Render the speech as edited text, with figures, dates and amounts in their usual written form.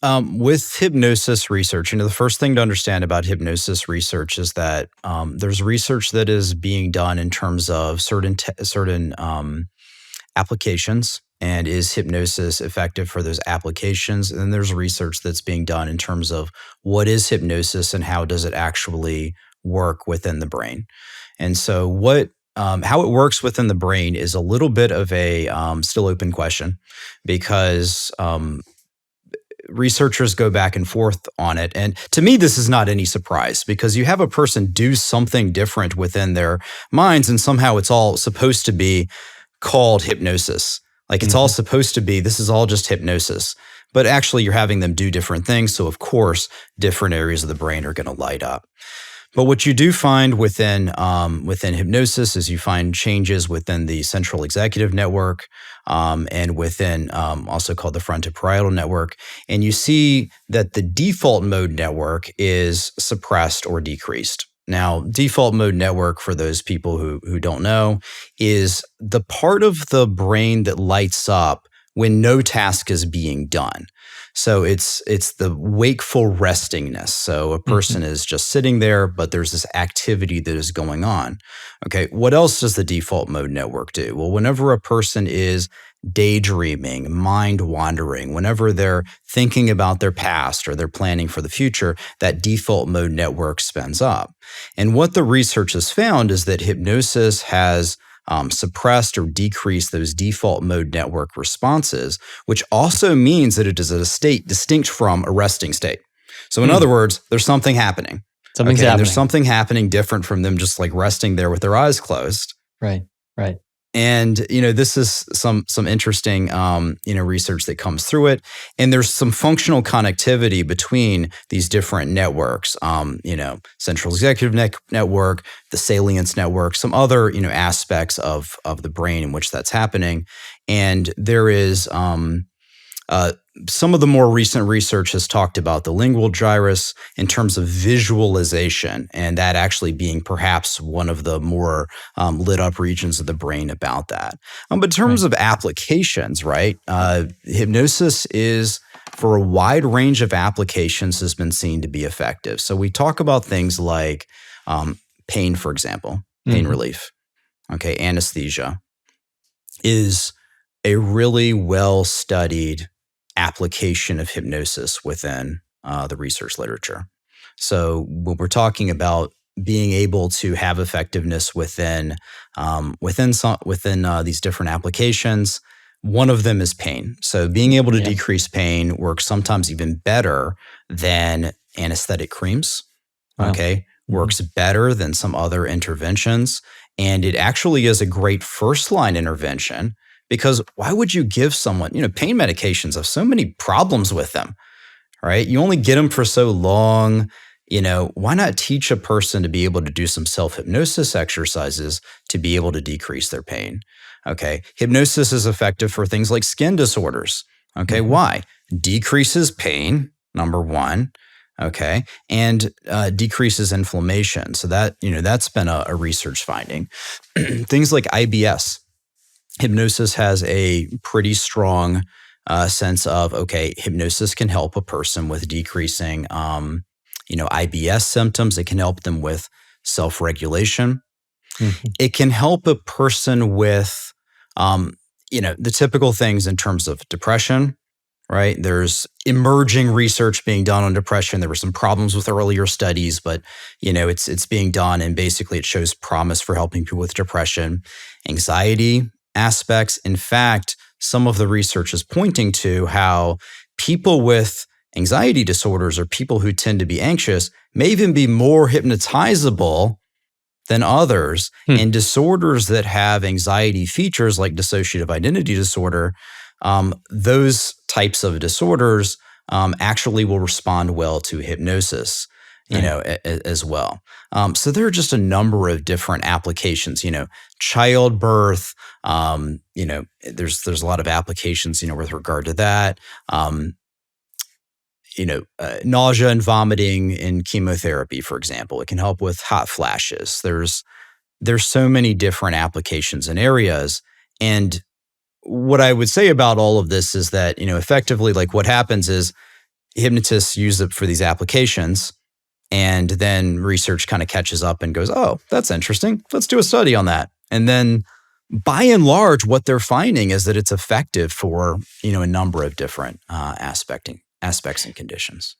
With hypnosis research, the first thing to understand about hypnosis research is that there's research that is being done in terms of certain applications, and is hypnosis effective for those applications? And then there's research that's being done in terms of what is hypnosis and how does it actually work within the brain. And so, how it works within the brain is a little bit of a still open question because researchers go back and forth on it. And to me, this is not any surprise because you have a person do something different within their minds, and somehow it's all supposed to be called hypnosis. Like it's all supposed to be, this is all just hypnosis. But actually, you're having them do different things. So, of course, different areas of the brain are going to light up. But what you do find within hypnosis is you find changes within the central executive network and within also called the frontoparietal network. And you see that the default mode network is suppressed or decreased. Now, default mode network, for those people who don't know, is the part of the brain that lights up when no task is being done. So it's the wakeful restingness. So a person is just sitting there, but there's this activity that is going on. Okay, what else does the default mode network do? Well, whenever a person is daydreaming, mind wandering, whenever they're thinking about their past or they're planning for the future, that default mode network spins up. And what the research has found is that hypnosis has suppressed or decreased those default mode network responses, which also means that it is a state distinct from a resting state. So in other words, there's something happening. Something's happening. There's something happening different from them just like resting there with their eyes closed. Right. And, this is some interesting, research that comes through it. And there's some functional connectivity between these different networks, central executive network, the salience network, some other, aspects of the brain in which that's happening. And there is some of the more recent research has talked about the lingual gyrus in terms of visualization, and that actually being perhaps one of the more lit up regions of the brain about that. But in terms of applications, right, hypnosis is, for a wide range of applications, has been seen to be effective. So we talk about things like pain, for example, pain relief. Okay, anesthesia is a really well-studied application of hypnosis within the research literature. So when we're talking about being able to have effectiveness within these different applications, one of them is pain. So being able to decrease pain works sometimes even better than anesthetic creams. Wow. Okay, works better than some other interventions, and it actually is a great first-line intervention. Because why would you give someone, pain medications have so many problems with them, right? You only get them for so long. Why not teach a person to be able to do some self-hypnosis exercises to be able to decrease their pain? Okay. Hypnosis is effective for things like skin disorders. Okay. Why? Decreases pain, number one. Okay. And decreases inflammation. So that's been a research finding. Things like IBS. Hypnosis has a pretty strong sense of, hypnosis can help a person with decreasing, IBS symptoms. It can help them with self-regulation. It can help a person with, the typical things in terms of depression, right? There's emerging research being done on depression. There were some problems with earlier studies, but, it's being done, and basically it shows promise for helping people with depression, anxiety aspects. In fact, some of the research is pointing to how people with anxiety disorders or people who tend to be anxious may even be more hypnotizable than others. And disorders that have anxiety features like dissociative identity disorder, those types of disorders actually will respond well to hypnosis. As well. So there are just a number of different applications, childbirth, there's a lot of applications, with regard to that, nausea and vomiting in chemotherapy, for example. It can help with hot flashes. There's so many different applications and areas. And what I would say about all of this is that, effectively, like what happens is, hypnotists use it for these applications. And then research kind of catches up and goes, oh, that's interesting. Let's do a study on that. And then by and large, what they're finding is that it's effective for, a number of different aspects and conditions.